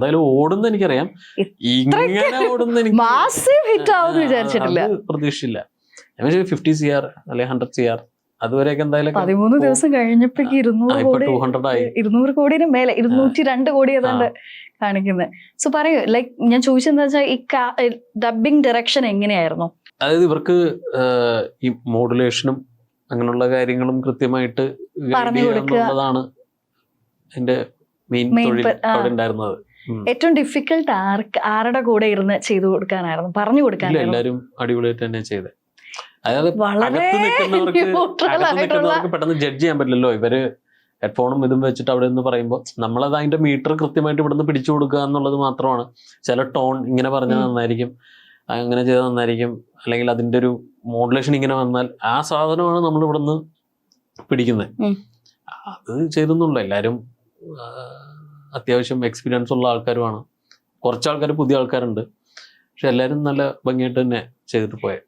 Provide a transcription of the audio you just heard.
എന്തായാലും ഓടുന്ന എനിക്കറിയാം, ഇങ്ങനെ ഓടുന്ന എനിക്ക് മാസീവ് ഹിറ്റ് ആവുമെന്ന് വിചാരിച്ചിട്ടില്ല. പ്രതീക്ഷയില്ല. 50 CR അല്ലെങ്കിൽ 100 CR അതുവരെയൊക്കെ എന്തായാലും 13 ദിവസം കഴിഞ്ഞപ്പോഴേക്ക് 200 കോടി 200 ആയി. 200 കോടിന് മേലെ 202 കോടി ഏതാണ്ട് കാണിക്കുന്നത്. സോ പറയൂ, ലൈക്ക് ഞാൻ ചോദിച്ചെന്താ വെച്ചാൽ ഈ ഡബിങ് ഡയറക്ഷൻ എങ്ങനെയായിരുന്നു? അതായത് ഇവർക്ക് ഈ മോഡുലേഷനും അങ്ങനെയുള്ള കാര്യങ്ങളും കൃത്യമായിട്ട് പറഞ്ഞു കൊടുക്കുക എന്നുള്ളതാണ് എന്റെ മെയിൻ തൊഴിൽ അവിടെ ഉണ്ടായിരുന്നത്. ഏറ്റവും ഡിഫിക്കൽട്ട് ആരുടെ കൂടെ ഇരുന്ന് ചെയ്തു കൊടുക്കാനായിരുന്നു, പറഞ്ഞു കൊടുക്കാൻ? എല്ലാവരും അടിപൊളിയായിട്ട് തന്നെ ചെയ്തത്. അതായത് അകത്ത് നിൽക്കുന്നവർക്ക് പെട്ടെന്ന് ജഡ്ജ് ചെയ്യാൻ പറ്റില്ലല്ലോ. ഇവര് ഹെഡ്ഫോണും ഇതും വെച്ചിട്ട് അവിടെ നിന്ന് പറയുമ്പോൾ നമ്മളത് അതിന്റെ മീറ്റർ കൃത്യമായിട്ട് ഇവിടെ നിന്ന് പിടിച്ചു കൊടുക്കുക എന്നുള്ളത് മാത്രമാണ്. ചില ടോൺ ഇങ്ങനെ പറഞ്ഞാൽ നന്നായിരിക്കും, അങ്ങനെ ചെയ്താൽ നന്നായിരിക്കും, അല്ലെങ്കിൽ അതിന്റെ ഒരു മോഡുലേഷൻ ഇങ്ങനെ വന്നാൽ ആ സാധനമാണ് നമ്മൾ ഇവിടെ നിന്ന് പിടിക്കുന്നത്. അത് ചെയ്തെന്നുള്ളൂ. എല്ലാവരും അത്യാവശ്യം എക്സ്പീരിയൻസ് ഉള്ള ആൾക്കാരുമാണ്. കുറച്ച് ആൾക്കാർ പുതിയ ആൾക്കാരുണ്ട്, പക്ഷെ എല്ലാവരും നല്ല ഭംഗിയായിട്ട് തന്നെ ചെയ്തിട്ട് പോയത്.